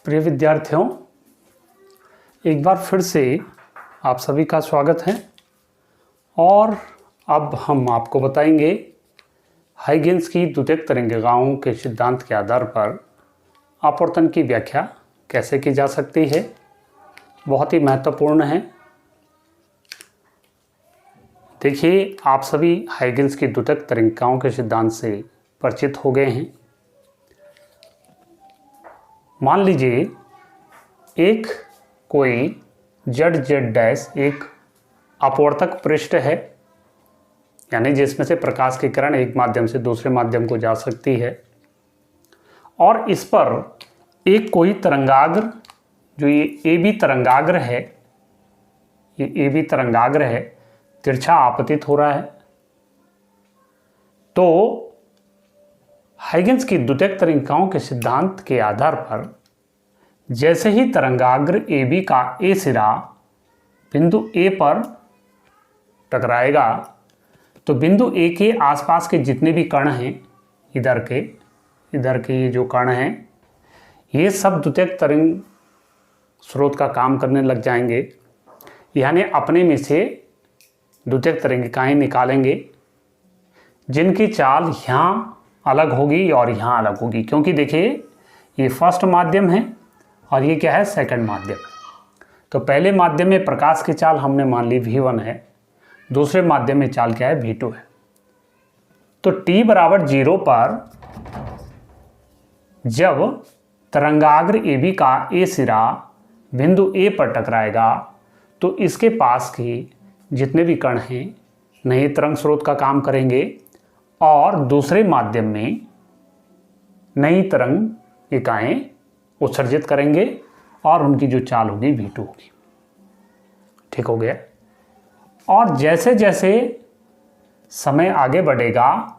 प्रिय विद्यार्थियों, एक बार फिर से आप सभी का स्वागत है। और अब हम आपको बताएंगे हाइगेंस की द्वितीयक तरंगिकाओं के सिद्धांत के आधार पर अपवर्तन की व्याख्या कैसे की जा सकती है। बहुत ही महत्वपूर्ण है। देखिए, आप सभी हाइगेंस की द्वितीयक तरंगिकाओं के सिद्धांत से परिचित हो गए हैं। मान लीजिए एक कोई z डैश एक अपवर्तक पृष्ठ है, यानी जिसमें से प्रकाश की किरण एक माध्यम से दूसरे माध्यम को जा सकती है, और इस पर एक कोई तरंगाग्र, जो ये AB तरंगाग्र है, ये AB तरंगाग्र है, तिरछा आपतित हो रहा है। तो हाइगेंस की द्वितीयक तरंगिकाओं के सिद्धांत के आधार पर जैसे ही तरंगाग्र AB का A सिरा बिंदु A पर टकराएगा, तो बिंदु A के आसपास के जितने भी कण हैं, इधर के ये जो कण हैं, ये सब द्वितीयक तरंग स्रोत का काम करने लग जाएंगे, यानी अपने में से द्वितीयक तरंगिकाएं निकालेंगे, जिनकी चाल यहाँ अलग होगी और यहाँ अलग होगी। क्योंकि देखिए, ये फर्स्ट माध्यम है और ये क्या है, सेकंड माध्यम। तो पहले माध्यम में प्रकाश की चाल हमने मान ली V1 है, दूसरे माध्यम में चाल क्या है, V2 है। तो t बराबर 0 पर जब तरंगाग्र AB का A सिरा बिंदु A पर टकराएगा, तो इसके पास के जितने भी कण हैं नए तरंग स्रोत का काम करेंगे और दूसरे माध्यम में नई तरंग इकाएं उत्सर्जित करेंगे और उनकी जो चाल होगी V2 होगी। ठीक हो गया। और जैसे जैसे समय आगे बढ़ेगा,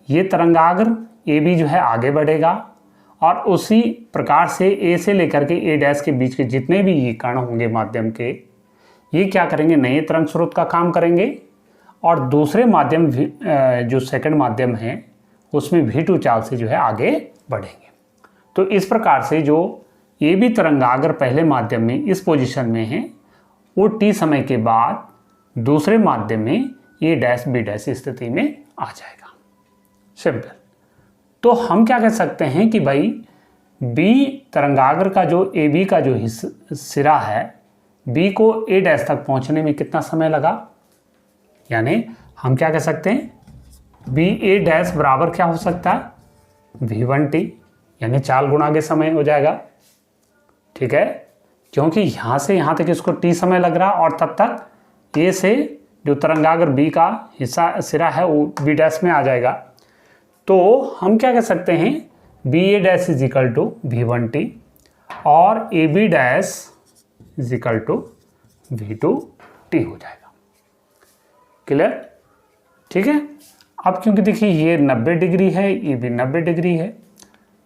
ये तरंगाग्र AB जो है आगे बढ़ेगा और उसी प्रकार से A से लेकर के A डैश के बीच के जितने भी ये कण होंगे माध्यम के, ये क्या करेंगे, नए तरंग स्रोत का काम करेंगे और दूसरे माध्यम जो सेकंड माध्यम है उसमें V2 चाल से जो है आगे बढ़ेंगे। तो इस प्रकार से जो AB तरंगाग्र पहले माध्यम में इस पोजीशन में है, वो t समय के बाद दूसरे माध्यम में A डैश B डैश स्थिति में आ जाएगा। सिंपल। तो हम क्या कह सकते हैं कि भाई B तरंगाग्र का जो AB का जो सिरा है, B को A डैश तक पहुंचने में कितना समय लगा, यानी हम क्या कह सकते हैं, BA डैश बराबर क्या हो सकता है, V1t, यानी चाल गुणा के समय हो जाएगा। ठीक है, क्योंकि यहाँ से यहाँ तक इसको t समय लग रहा और तब तक A से जो तरंगाग्र B का हिस्सा सिरा है वो B डैश में आ जाएगा। तो हम क्या कह सकते हैं, BA dash is equal to V1t और AB dash is equal to V2t हो जाएगा। क्लियर? ठीक है। अब क्योंकि देखिए ये 90 डिग्री है, ये भी 90 डिग्री है,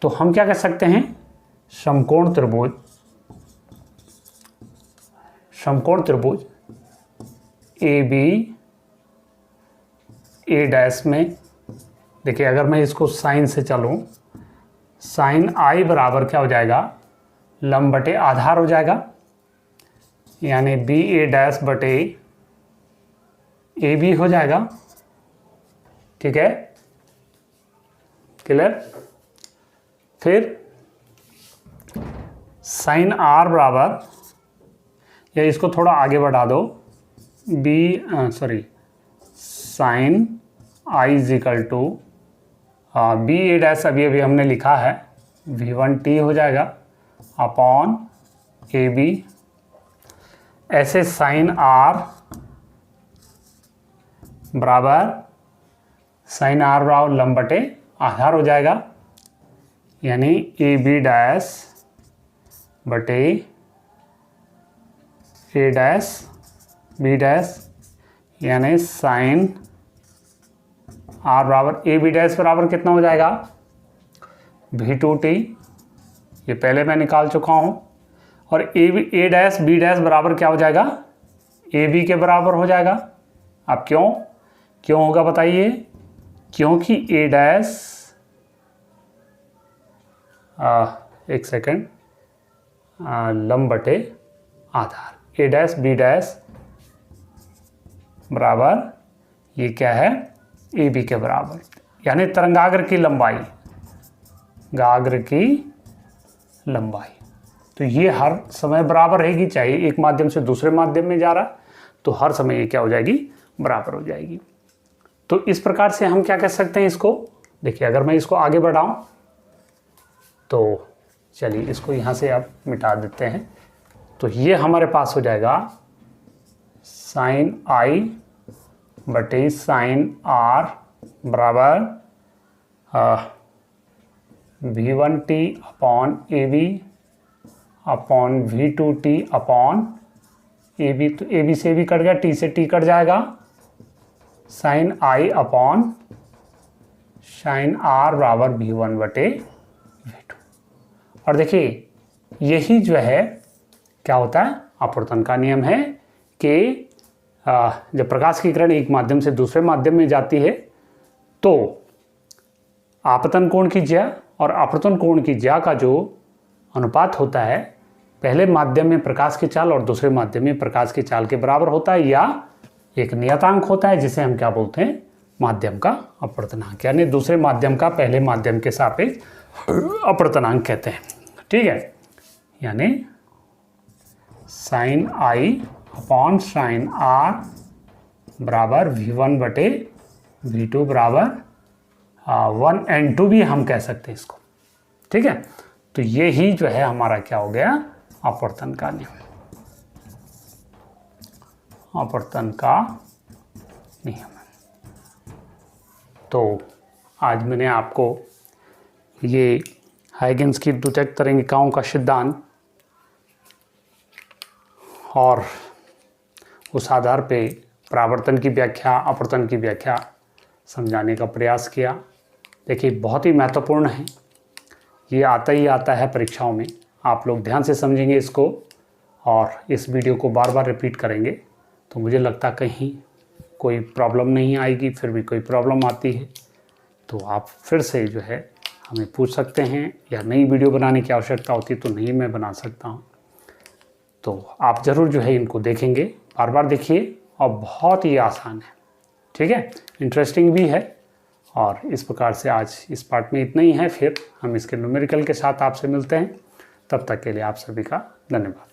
तो हम क्या कर सकते हैं, समकोण त्रिभुज AB A डैश में, देखिए अगर मैं इसको साइन से चलूं, साइन I बराबर क्या हो जाएगा, लंब बटे आधार हो जाएगा, यानी BA डैश बटे AB हो जाएगा। ठीक है, क्लियर? फिर साइन R बराबर, या इसको थोड़ा आगे बढ़ा दो, sine I is equal to BA dash अभी हमने लिखा है V1t हो जाएगा अपॉन AB, ऐसे साइन R बराबर लंब बटे आधार हो जाएगा, यानी AB डैश बटे A डैश B डैश, यानी साइन R बराबर AB डैश बराबर कितना हो जाएगा, V2t, ये पहले मैं निकाल चुका हूँ। और A डैश B डैश बराबर क्या हो जाएगा, AB के बराबर हो जाएगा। अब क्यों होगा बताइए, क्योंकि A डैश एक सेकेंड, लंब बटे आधार। ए डैश बी डैश बराबर ये क्या है, ए बी के बराबर, यानी तरंगाग्र की लंबाई, गाग्र की लंबाई तो ये हर समय बराबर रहेगी, चाहे एक माध्यम से दूसरे माध्यम में जा रहा तो हर समय ये क्या हो जाएगी, बराबर हो जाएगी। तो इस प्रकार से हम क्या कह सकते हैं इसको, देखिए अगर मैं इसको आगे बढ़ाऊं तो चलिए इसको यहाँ से अब मिटा देते हैं। तो ये हमारे पास हो जाएगा साइन आई बटे साइन आर बराबर V1t upon A B upon V2t upon A B, तो ए बी से भी कट गया, टी से टी कट जाएगा, sine I upon sine R बराबर V1 बटे V2। और देखिए यही जो है क्या होता है, अपवर्तन का नियम है कि जब प्रकाश की किरण एक माध्यम से दूसरे माध्यम में जाती है तो आपतन कोण की ज्या और अपवर्तन कोण की ज्या का जो अनुपात होता है पहले माध्यम में प्रकाश की चाल और दूसरे माध्यम में प्रकाश की चाल के बराबर होता है, या एक नियतांक होता है जिसे हम क्या बोलते हैं, माध्यम का अपवर्तनांक, यानी दूसरे माध्यम का पहले माध्यम के सापेक्ष अपवर्तनांक कहते हैं। ठीक है, यानी sine I upon sine R बराबर V1 बटे V2 बराबर 1n2 भी हम कह सकते हैं इसको। ठीक है, तो ये ही जो है हमारा क्या हो गया, अपवर्तन का नियम, अपवर्तन का नियम। तो आज मैंने आपको ये हाइगेंस की द्वितीयक तरंगिकाओं का सिद्धांत और उस आधार पे परावर्तन की व्याख्या, अपवर्तन की व्याख्या समझाने का प्रयास किया। देखिए बहुत ही महत्वपूर्ण है, ये आता ही आता है परीक्षाओं में, आप लोग ध्यान से समझेंगे इसको और इस वीडियो को बार बार रिपीट करेंगे तो मुझे लगता कहीं कोई प्रॉब्लम नहीं आएगी। फिर भी कोई प्रॉब्लम आती है तो आप फिर से जो है हमें पूछ सकते हैं, या नई वीडियो बनाने की आवश्यकता होती तो नहीं मैं बना सकता हूँ। तो आप ज़रूर जो है इनको देखेंगे, बार बार देखिए, और बहुत ही आसान है। ठीक है, इंटरेस्टिंग भी है। और इस प्रकार से आज इस पार्ट में इतना ही है, फिर हम इसके न्यूमेरिकल के साथ आपसे मिलते हैं। तब तक के लिए आप सभी का धन्यवाद।